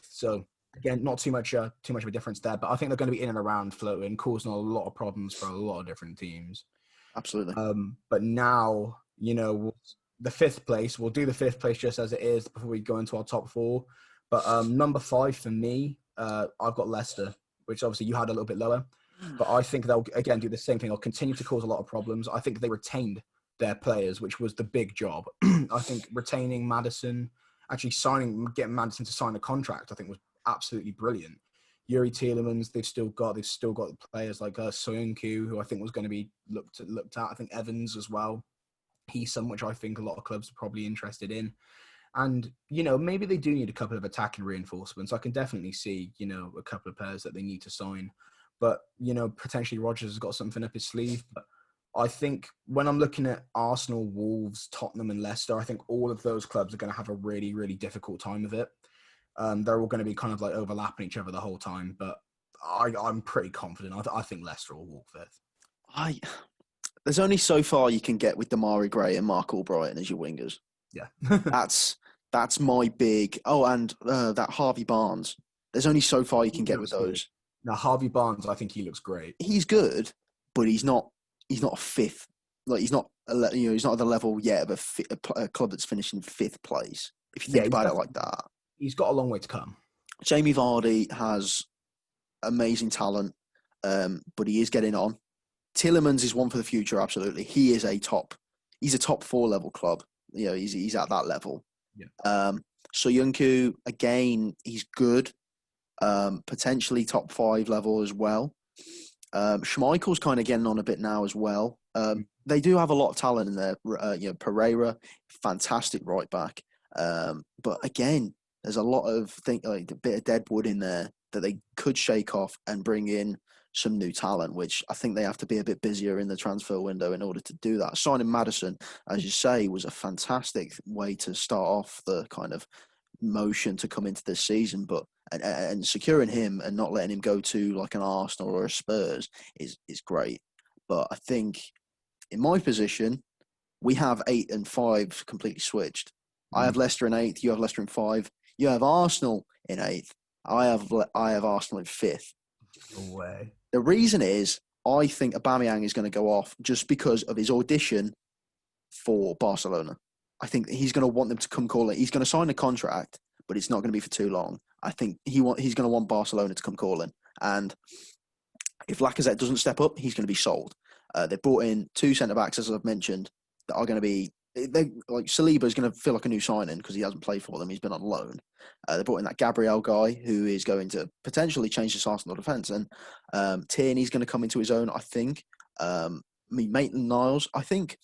So, again, not too much of a difference there, but I think they're going to be in and around floating, causing a lot of problems for a lot of different teams. Absolutely. But now, the 5th place, we'll do the 5th place just as it is before we go into our top 4. But number 5 for me, I've got Leicester, which obviously you had a little bit lower. But I think they'll, again, do the same thing. They'll continue to cause a lot of problems. I think they retained their players, which was the big job. I think retaining Maddison, actually getting Maddison to sign a contract, I think was absolutely brilliant. Yuri Tielemans, they've still got players like Soyuncu, who I think was going to be looked at. I think Evans as well. He's someone which I think a lot of clubs are probably interested in. And, maybe they do need a couple of attacking reinforcements. I can definitely see, a couple of players that they need to sign. But, potentially Rodgers has got something up his sleeve. But I think when I'm looking at Arsenal, Wolves, Tottenham and Leicester, I think all of those clubs are going to have a really, really difficult time of it. They're all going to be kind of like overlapping each other the whole time. But I'm pretty confident. I think Leicester will walk 5th. There's only so far you can get with Damari Gray and Mark Albrighton as your wingers. Yeah. That's my big... Oh, and that Harvey Barnes. There's only so far you can get with those. Now, Harvey Barnes, I think he looks great. He's good, but he's not a 5th. Like, he's not he's not at the level yet of a club that's finishing 5th place. If you think about it like that. He's got a long way to come. Jamie Vardy has amazing talent, but he is getting on. Tielemans is one for the future, absolutely. He's a top 4 level club. He's at that level. Yeah. Soyuncu, again, he's good. Potentially top 5 level as well. Schmeichel's kind of getting on a bit now as well. They do have a lot of talent in there. Pereira, fantastic right back. But again, there's a lot of a bit of dead wood in there that they could shake off and bring in some new talent, which I think they have to be a bit busier in the transfer window in order to do that. Signing Maddison, as you say, was a fantastic way to start off the kind of motion to come into this season, but and securing him and not letting him go to like an Arsenal or a Spurs is great. But I think in my position, we have 8 and 5 completely switched. I have Leicester in 8th. You have Leicester in 5. You have Arsenal in 8th. I have Arsenal in 5th. No way. The reason is I think Aubameyang is going to go off just because of his audition for Barcelona. I think he's going to want them to come calling. He's going to sign a contract, but it's not going to be for too long. I think he's going to want Barcelona to come calling. And if Lacazette doesn't step up, he's going to be sold. They brought in 2 centre-backs, as I've mentioned, that are going to be... like Saliba is going to feel like a new signing because he hasn't played for them. He's been on loan. They brought in that Gabriel guy who is going to potentially change this Arsenal defence. And Tierney's going to come into his own, I think. Maitland-Niles, I think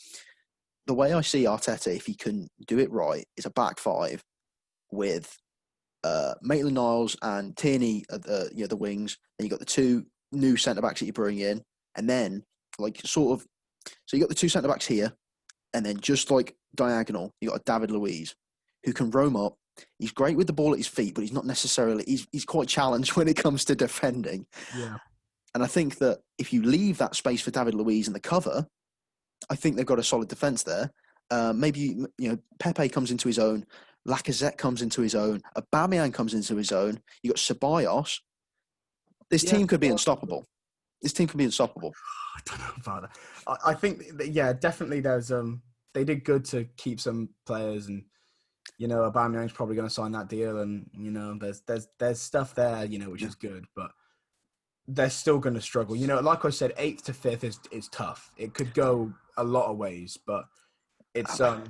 the way I see Arteta, if he can do it right, is a back 5 with Maitland-Niles and Tierney at the wings. Then you've got the 2 new centre-backs that you bring in. And then, so you got the 2 centre-backs here. And then just like diagonal, you got a David Luiz who can roam up. He's great with the ball at his feet, but he's not necessarily, he's quite challenged when it comes to defending. Yeah. And I think that if you leave that space for David Luiz in the cover, I think they've got a solid defence there. Maybe, Pepe comes into his own. Lacazette comes into his own. Aubameyang comes into his own. You got Ceballos. This team could be unstoppable. This team could be unstoppable. I don't know about that. I think, definitely there's they did good to keep some players, and Aubameyang's probably going to sign that deal, and there's stuff there, which is good, but they're still going to struggle. Like I said, 8th to 5th is tough. It could go a lot of ways, but it's I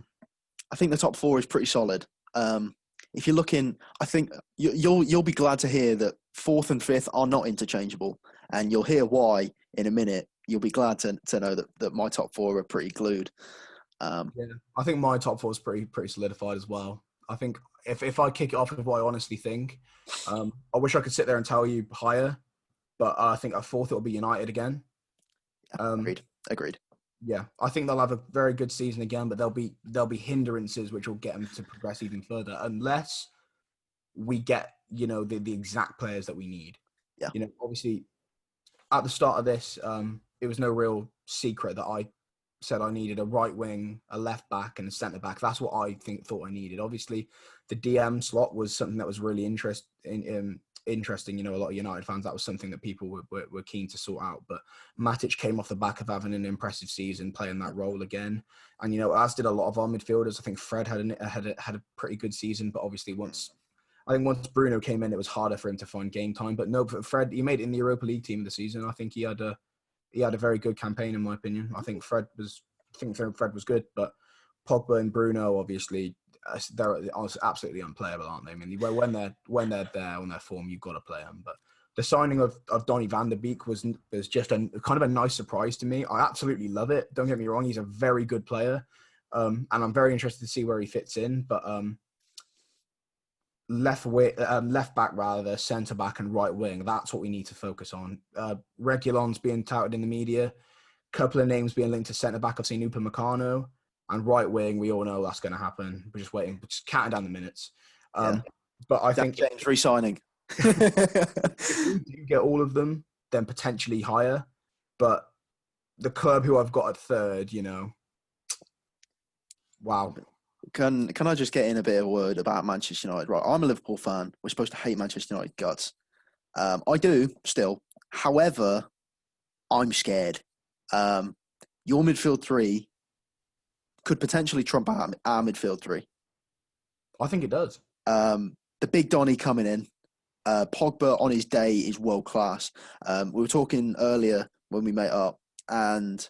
think the top 4 is pretty solid. If you're looking, I think you'll be glad to hear that 4th and 5th are not interchangeable, and you'll hear why in a minute. You'll be glad to know that my top 4 are pretty glued. I think my top 4 is pretty solidified as well. I think if I kick it off with what I honestly think, I wish I could sit there and tell you higher, but I think at 4th it'll be United again. Agreed. Yeah, I think they'll have a very good season again, but there'll be hindrances which will get them to progress even further unless we get the exact players that we need. Yeah. Obviously at the start of this, it was no real secret that I said I needed a right wing, a left back, and a centre back. That's what I thought I needed. Obviously, the DM slot was something that was really interesting. A lot of United fans, that was something that people were keen to sort out. But Matic came off the back of having an impressive season, playing that role again, and as did a lot of our midfielders. I think Fred had a pretty good season, but obviously once Bruno came in, it was harder for him to find game time. But no, Fred, he made it in the Europa League team this season. I think he had a very good campaign, in my opinion. I think Fred was good, but Pogba and Bruno, obviously, they're absolutely unplayable, aren't they? I mean, when they're there on their form, you've got to play them. But the signing of Donny van der Beek was just a kind of a nice surprise to me. I absolutely love it. Don't get me wrong; he's a very good player, and I'm very interested to see where he fits in. But left back rather, centre back and right wing. That's what we need to focus on. Reguilon's being touted in the media. Couple of names being linked to centre back. I've seen Upamecano, and right wing. We all know that's going to happen. We're just waiting, just counting down the minutes. But I think James re-signing. If we do get all of them, then potentially higher. But the club who I've got at 3rd, wow. Can I just get in a bit of a word about Manchester United? Right, I'm a Liverpool fan. We're supposed to hate Manchester United guts. I do still. However, I'm scared. Your midfield 3 could potentially trump our midfield 3. I think it does. The big Donny coming in. Pogba on his day is world class. We were talking earlier when we met up, and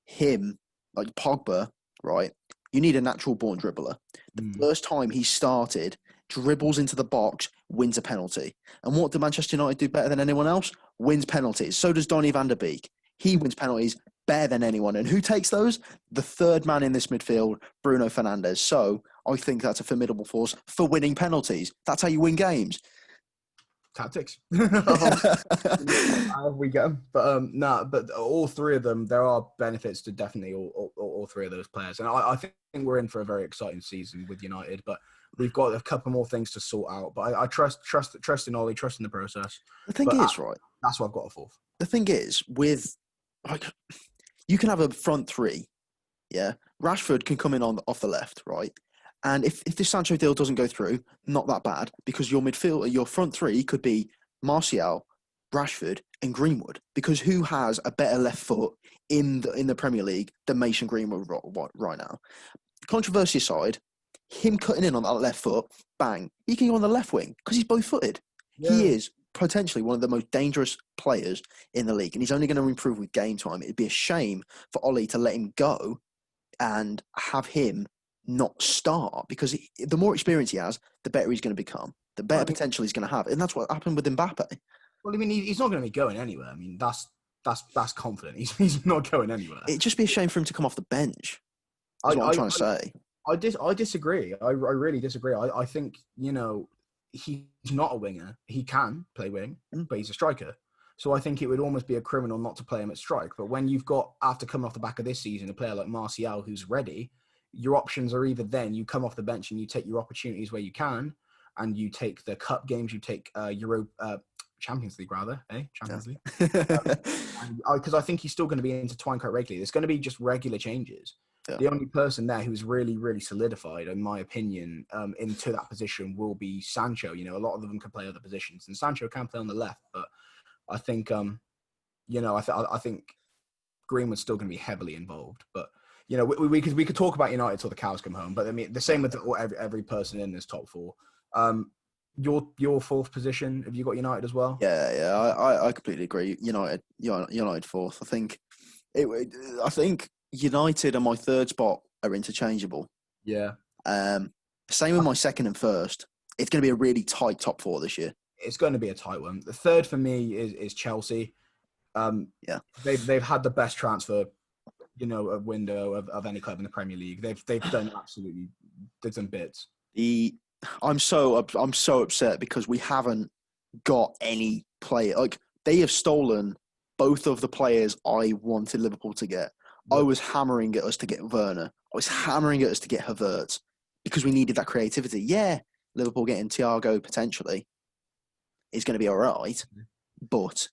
him, like Pogba, right? You need a natural born dribbler. The first time he started, dribbles into the box, wins a penalty. And what do Manchester United do better than anyone else? Wins penalties. So does Donny van der Beek. He wins penalties better than anyone. And who takes those? The 3rd man in this midfield, Bruno Fernandes. So I think that's a formidable force for winning penalties. That's how you win games. tactics. How we get them, but but all three of them, there are benefits to definitely all three of those players, and I think we're in for a very exciting season with United. But we've got a couple more things to sort out. But I trust in Ollie, trust in the process. The thing is, right? That's why I've got a fourth. The thing is, with you can have a front three, yeah. Rashford can come in off the left, right? And if this Sancho deal doesn't go through, not that bad, because your front three could be Martial, Rashford, and Greenwood. Because who has a better left foot in the Premier League than Mason Greenwood right now? Controversy aside, him cutting in on that left foot, bang, he can go on the left wing because he's both-footed. Yeah. He is potentially one of the most dangerous players in the league, and he's only going to improve with game time. It'd be a shame for Ollie to let him go and have him not start, because the more experience he has, the better he's going to become, the better potential he's going to have. And that's what happened with Mbappe. Well, I mean, he's not going to be going anywhere. I mean, that's confident. He's not going anywhere. It'd just be a shame for him to come off the bench. That's what I'm trying to say. I disagree. I really disagree. I think, he's not a winger. He can play wing, but he's a striker. So I think it would almost be a criminal not to play him at strike. But when you've got, after coming off the back of this season, a player like Martial who's ready, your options are either then you come off the bench and you take your opportunities where you can, and you take the cup games, you take Champions League rather, Champions League. Because I think he's still going to be intertwined quite regularly. There's going to be just regular changes. Yeah. The only person there who's really, really solidified, in my opinion, into that position will be Sancho. A lot of them can play other positions, and Sancho can play on the left. But I think, I think Greenwood's still going to be heavily involved. But we could talk about United till the cows come home. But I mean, the same with every person in this top four. Your fourth position, have you got United as well? Yeah, I completely agree. United fourth. I think United and my third spot are interchangeable. Yeah. Same with my second and first. It's going to be a really tight top four this year. It's going to be a tight one. The third for me is Chelsea. Yeah. They've had the best transfer, a window of any club in the Premier League. They've done absolutely, they've done bits. I'm so upset because we haven't got any player. Like, they have stolen both of the players I wanted Liverpool to get. I was hammering at us to get Werner. I was hammering at us to get Havertz because we needed that creativity. Yeah, Liverpool getting Thiago potentially is going to be all right, but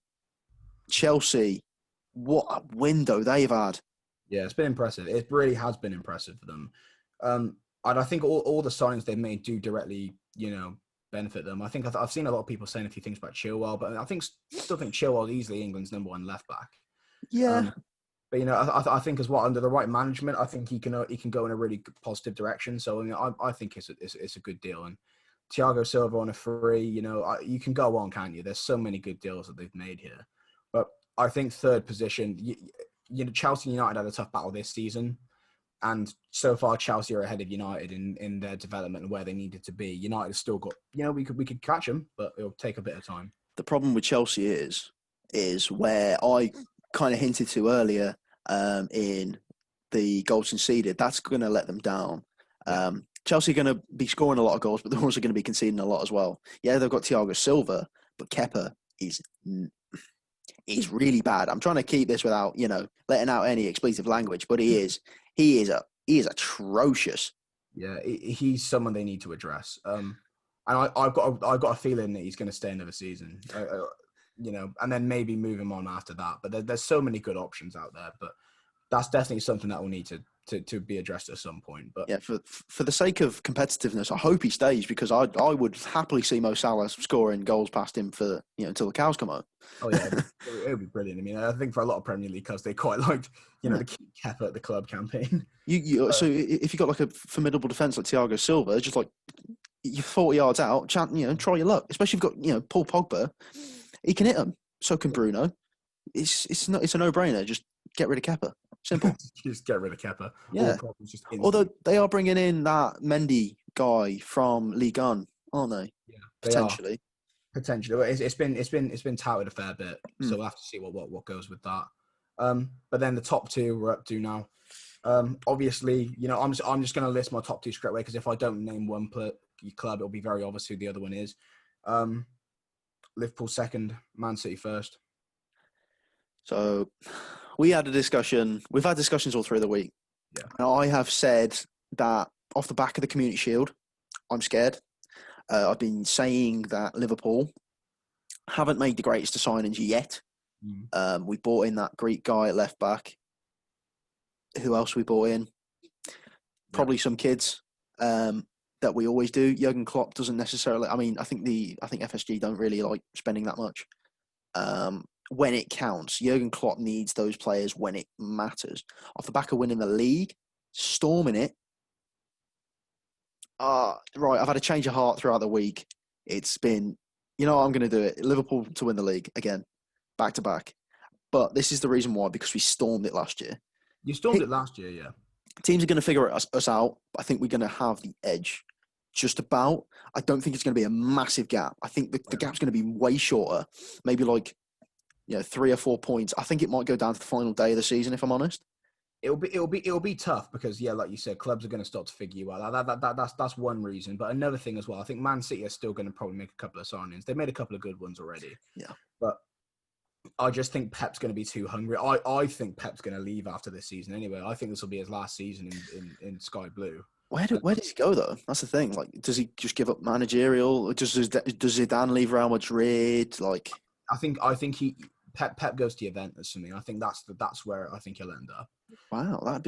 Chelsea, what a window they've had. Yeah, it's been impressive. It really has been impressive for them. And I think all the signings they've made do directly, benefit them. I think I've seen a lot of people saying a few things about Chilwell, but I still think Chilwell is easily England's number one left back. Yeah. But I think as well, under the right management, I think he can go in a really positive direction. So I think it's a good deal. And Thiago Silva on a free, you can go on, can't you? There's so many good deals that they've made here. But I think third position, Chelsea and United had a tough battle this season, and so far Chelsea are ahead of United in their development and where they needed to be. United have still got, we could catch them, but it'll take a bit of time. The problem with Chelsea is where I kind of hinted to earlier. In the goals conceded, that's going to let them down. Chelsea are going to be scoring a lot of goals, but they're also going to be conceding a lot as well. Yeah, they've got Thiago Silva, but Kepa is really bad. I'm trying to keep this without letting out any expletive language, but he is atrocious. Yeah, he's someone they need to address. And I've got a feeling that he's going to stay another season. And then maybe move him on after that. But there's so many good options out there. But that's definitely something that will need to be addressed at some point. But yeah, for the sake of competitiveness, I hope he stays, because I would happily see Mo Salah scoring goals past him for until the cows come home. Oh yeah, it would be brilliant. I mean, I think for a lot of Premier League clubs, they quite liked the keep Kepa at the club campaign. So if you got like a formidable defence like Thiago Silva, just like you're 40 yards out, try your luck. Especially if you've got Paul Pogba. He can hit them. So can Bruno. It's a no-brainer. Just get rid of Kepa. Simple. Just get rid of Kepa. Yeah. Although they are bringing in that Mendy guy from Ligue 1, aren't they? Yeah. Potentially. It's been touted a fair bit. So we'll have to see what goes with that. But then the top two we're up to now. Obviously, I'm just going to list my top two straight away, because if I don't name one club, it'll be very obvious who the other one is. Liverpool second, Man City first. So we had a discussion. We've had discussions all through the week. Yeah. And I have said that off the back of the Community Shield, I'm scared. I've been saying that Liverpool haven't made the greatest of signings yet. We bought in that Greek guy at left back. Who else we bought in? Probably some kids that we always do. Jurgen Klopp doesn't necessarily. I mean, I think FSG don't really like spending that much. When it counts, Jurgen Klopp needs those players when it matters. Off the back of winning the league, storming it. Right, I've had a change of heart throughout the week. It's been, I'm going to do it. Liverpool to win the league again, back to back. But this is the reason why, because we stormed it last year. You stormed it last year, yeah. Teams are going to figure us out. I think we're going to have the edge just about. I don't think it's going to be a massive gap. I think the gap's going to be way shorter, maybe like 3 or 4 points. I think it might go down to the final day of the season, if I'm honest. It'll be tough because, like you said, clubs are going to start to figure you out. That's one reason. But another thing as well, I think Man City are still going to probably make a couple of signings. They've made a couple of good ones already. Yeah. But I just think Pep's going to be too hungry. I think Pep's going to leave after this season anyway. I think this will be his last season in Sky Blue. Where does he go, though? That's the thing. Like, does he just give up managerial? Or does Zidane leave Real Madrid? Like, I think Pep goes to Juventus for me. I think that's where I think he'll end up. Wow, that'd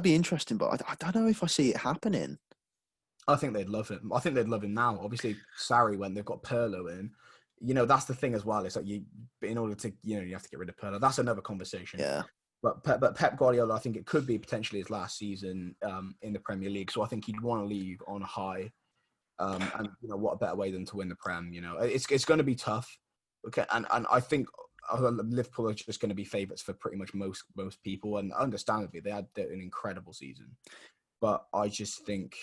be interesting, but I don't know if I see it happening. I think they'd love him. I think they'd love him now. Obviously, Sarri when they've got Pirlo in. That's the thing as well. It's like in order to you have to get rid of Pirlo. That's another conversation. Yeah. But Pep Guardiola, I think it could be potentially his last season in the Premier League. So I think he'd want to leave on a high. And what a better way than to win the Prem? It's going to be tough. Okay, and I think Liverpool are just going to be favourites for pretty much most people, and understandably they had an incredible season. But I just think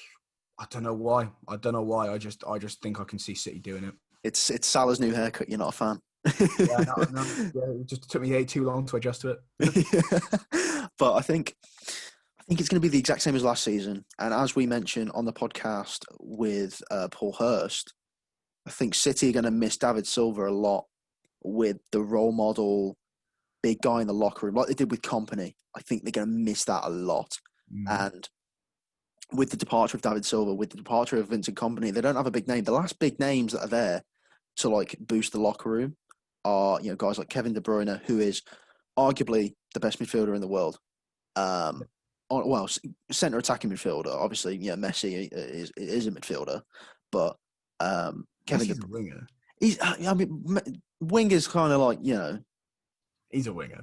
I don't know why. I just think I can see City doing it. It's Salah's new haircut. You're not a fan. No. It just took me too long to adjust to it. But I think it's going to be the exact same as last season. And as we mentioned on the podcast with Paul Hurst, I think City are going to miss David Silva a lot with the role model, big guy in the locker room, like they did with Kompany. I think they're going to miss that a lot. And with the departure of David Silva, with the departure of Vincent Kompany, they don't have a big name. The last big names that are there to like boost the locker room are guys like Kevin De Bruyne, who is arguably the best midfielder in the world. Centre attacking midfielder. Obviously, Messi is a midfielder, but Kevin De Bruyne. Winger's kind of like he's a winger.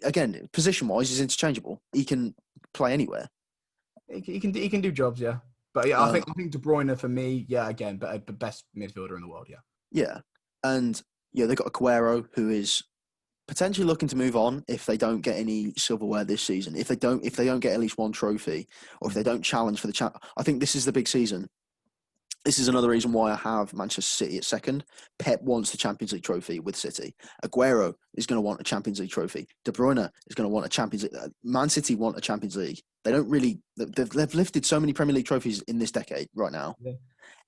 Again, position-wise, he's interchangeable. He can play anywhere. He can do jobs, yeah. But I think De Bruyne for me, again, but best midfielder in the world, yeah. Yeah, and they've got Aguero, who is potentially looking to move on if they don't get any silverware this season. If they don't get at least one trophy, or if they don't challenge for the champ, I think this is the big season. This is another reason why I have Manchester City at second. Pep wants the Champions League trophy with City. Aguero is going to want a Champions League trophy. De Bruyne is going to want a Champions League. Man City want a Champions League. They don't really. They've lifted so many Premier League trophies in this decade right now,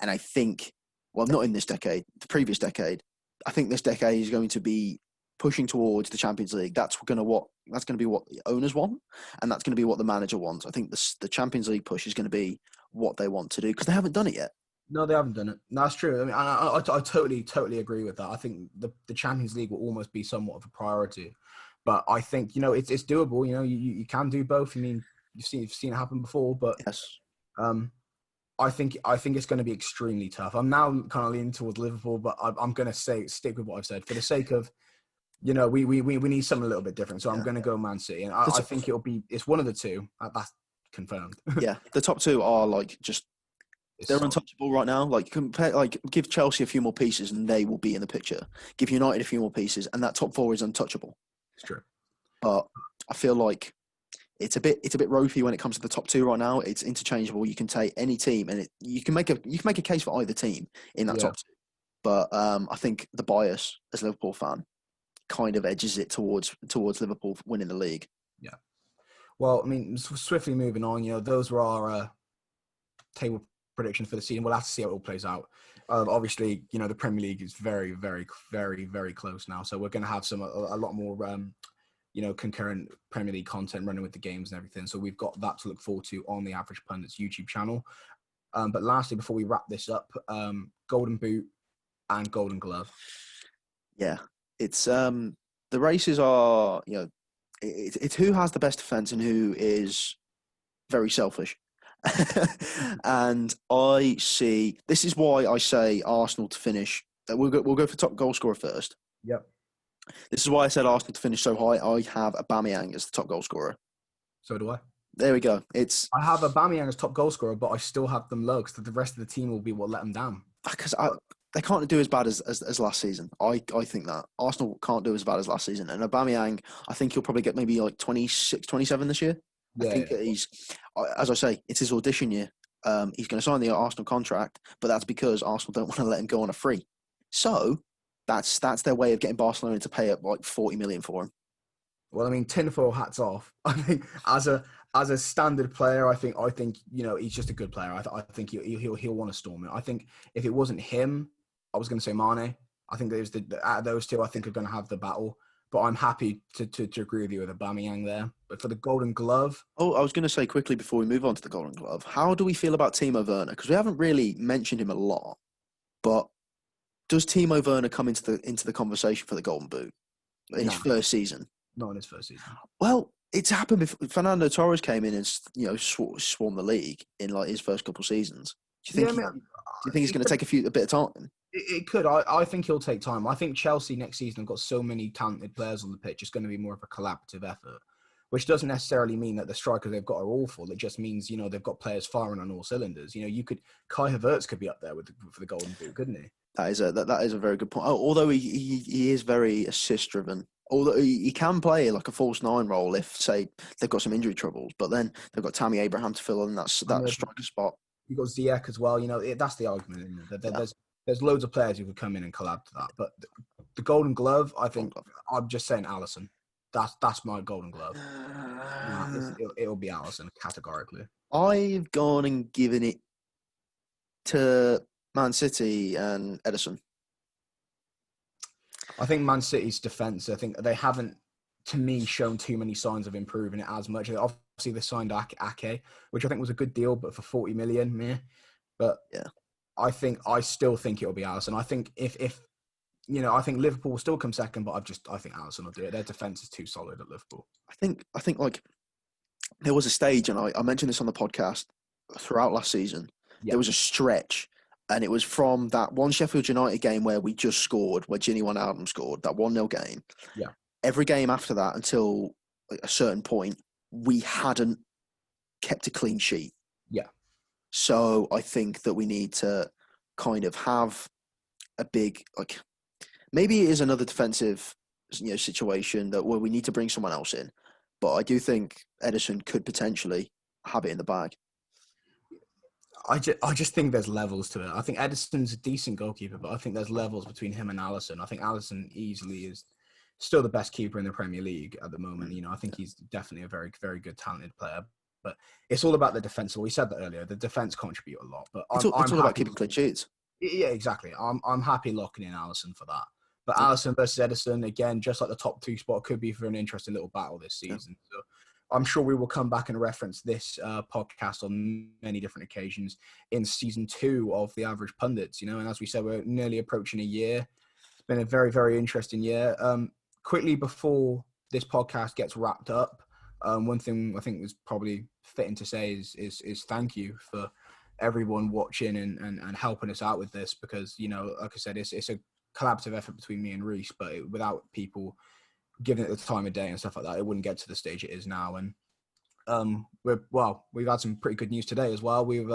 and I think, not in this decade, the previous decade. I think this decade is going to be pushing towards the Champions League. That's going to be what the owners want, and that's going to be what the manager wants. I think the Champions League push is going to be what they want to do because they haven't done it yet. No, they haven't done it. No, that's true. I mean, I totally agree with that. I think the Champions League will almost be somewhat of a priority, but I think it's doable. You can do both. I mean, you've seen it happen before, but yes. I think it's going to be extremely tough. I'm now kind of leaning towards Liverpool, but I'm going to stick with what I've said for the sake of we need something a little bit different. So I'm going to go Man City, and I think it's one of the two. That's confirmed. Yeah, the top two are they're untouchable right now. Give Chelsea a few more pieces and they will be in the picture. Give United a few more pieces and that top four is untouchable. It's true. But I feel like it's a bit ropey when it comes to the top two right now. It's interchangeable. You can take any team and you can make a case for either team in that top two. But I think the bias as a Liverpool fan kind of edges it towards Liverpool winning the league. Yeah. Well, I mean, swiftly moving on. Those were our table predictions for the season. We'll have to see how it all plays out. Obviously, the Premier League is very, very, very, very close now. So we're going to have a lot more, concurrent Premier League content running with the games and everything. So we've got that to look forward to on the Average Pundits YouTube channel. But lastly, before we wrap this up, Golden Boot and Golden Glove. Yeah, it's the races are, it's who has the best defense and who is very selfish. And I see, this is why I say Arsenal to finish. We'll go for top goal scorer first. Yep. This is why I said Arsenal to finish so high. I have Aubameyang as the top goal scorer. So do I. There we go. I have Aubameyang as top goal scorer, but I still have them low because the rest of the team will be what let them down. Because they can't do as bad as last season. I think that Arsenal can't do as bad as last season. And Aubameyang, I think he'll probably get maybe like 26, 27 this year. I think that he's, as I say, it's his audition year. He's going to sign the Arsenal contract, but that's because Arsenal don't want to let him go on a free. So that's their way of getting Barcelona to pay up like 40 million for him. Well, I mean, tinfoil hats off. I think as a standard player, I think he's just a good player. I think he'll want to storm it. I think if it wasn't him, I was going to say Mane. I think there's out of those two, I think are going to have the battle. But I'm happy to agree with you with Aubameyang there. But for the Golden Glove... Oh, I was going to say quickly before we move on to the Golden Glove, how do we feel about Timo Werner? Because we haven't really mentioned him a lot. But does Timo Werner come into the conversation for the Golden Boot in his first season? Not in his first season. Well, it's happened before. Fernando Torres came in and swarmed the league in like his first couple of seasons. Do you think he's going to take a bit of time? It could. I think he'll take time. I think Chelsea next season have got so many talented players on the pitch. It's going to be more of a collaborative effort, which doesn't necessarily mean that the strikers they've got are awful. It just means, they've got players firing on all cylinders. Kai Havertz could be up there for the Golden Boot, couldn't he? That is a very good point. Although he is very assist driven. Although he can play like a false nine role if, say, they've got some injury troubles. But then they've got Tammy Abraham to fill in that striker spot. You've got Ziyech as well. That's the argument, isn't it? There's loads of players who could come in and collab to that. But the Golden Glove, I think, I'm just saying Alison. That's my Golden Glove. It'll be Alison, categorically. I've gone and given it to Man City and Edison. I think Man City's defence, I think they haven't, to me, shown too many signs of improving it as much. Obviously, they signed Ake, which I think was a good deal, but for 40 million, meh. But yeah. I still think it'll be Alison. I think if I think Liverpool will still come second, but I think Alison will do it. Their defense is too solid at Liverpool. I think like there was a stage, and I mentioned this on the podcast throughout last season. Yeah. There was a stretch, and it was from that one Sheffield United game where we just scored, where Gini Wijnaldum scored, that 1-0 game. Yeah. Every game after that, until a certain point, we hadn't kept a clean sheet. Yeah. So I think that we need to kind of have a big, like, maybe it is another defensive, situation where we need to bring someone else in. But I do think Edison could potentially have it in the bag. I just think there's levels to it. I think Edison's a decent goalkeeper, but I think there's levels between him and Alison. I think Alison easily is still the best keeper in the Premier League at the moment. I think he's definitely a very, very good, talented player. But it's all about the defence. We said that earlier. The defence contribute a lot. But it's all about keeping clean sheets. Yeah, exactly. I'm happy locking in Alison for that. But Alison versus Edison, again, just like the top two spot, could be for an interesting little battle this season. Yeah. So I'm sure we will come back and reference this podcast on many different occasions in season 2 of The Average Pundits. And as we said, we're nearly approaching a year. It's been a very, very interesting year. Quickly before this podcast gets wrapped up, one thing I think was probably fitting to say is thank you for everyone watching and helping us out with this, because like I said, it's a collaborative effort between me and Reese, but without people giving it the time of day and stuff like that, it wouldn't get to the stage it is now. And we've had some pretty good news today as well. We've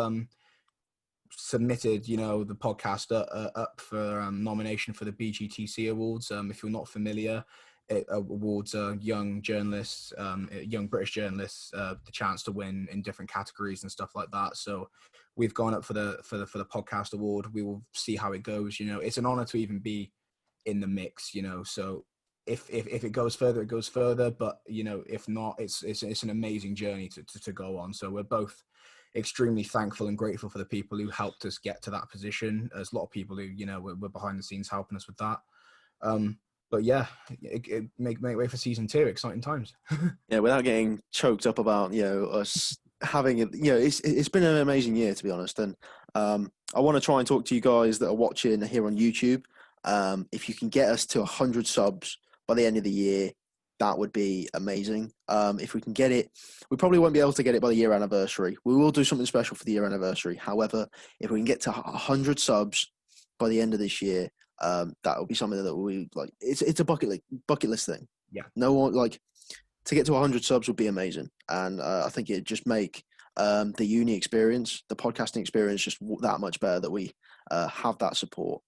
submitted the podcast up for nomination for the BGTC Awards. If you're not familiar, it awards young journalists, young British journalists, the chance to win in different categories and stuff like that. So we've gone up for the podcast award. We will see how it goes. It's an honor to even be in the mix. So if it goes further, it goes further. But if not, it's an amazing journey to go on. So we're both extremely thankful and grateful for the people who helped us get to that position. There's a lot of people who, were behind the scenes helping us with that. But yeah, make way for season 2. Exciting times. Yeah, without getting choked up about us having it, it's been an amazing year, to be honest. And I want to try and talk to you guys that are watching here on YouTube. If you can get us to 100 subs by the end of the year, that would be amazing. If we can get it, we probably won't be able to get it by the year anniversary. We will do something special for the year anniversary. However, if we can get to 100 subs by the end of this year, that will be something that we like. It's a bucket list thing. Yeah. No one to get to 100 subs would be amazing, and I think it'd just make the uni experience, the podcasting experience, just that much better that we have that support.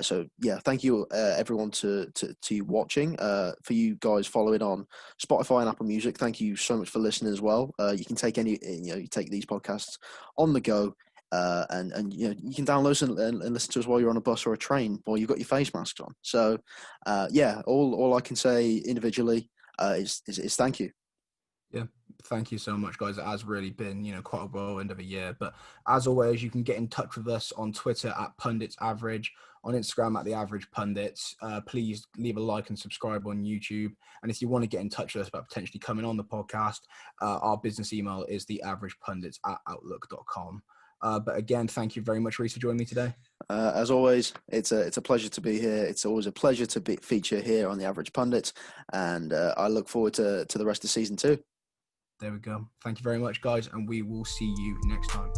So yeah, thank you everyone to you watching. For you guys following on Spotify and Apple Music, thank you so much for listening as well. You can take you take these podcasts on the go. And you can download us and listen to us while you're on a bus or a train while you've got your face masks on. So yeah, all I can say individually is thank you. Yeah, thank you so much, guys. It has really been, quite a whirlwind of a year. But as always, you can get in touch with us on Twitter at Pundits Average, on Instagram at The Average Pundits. Please leave a like and subscribe on YouTube. And if you want to get in touch with us about potentially coming on the podcast, our business email is theaveragepundits@outlook.com. But again, thank you very much, Reece, for joining me today. As always, it's a pleasure to be here. It's always a pleasure to feature here on The Average Pundits, and I look forward to the rest of season 2. There we go. Thank you very much, guys, and we will see you next time.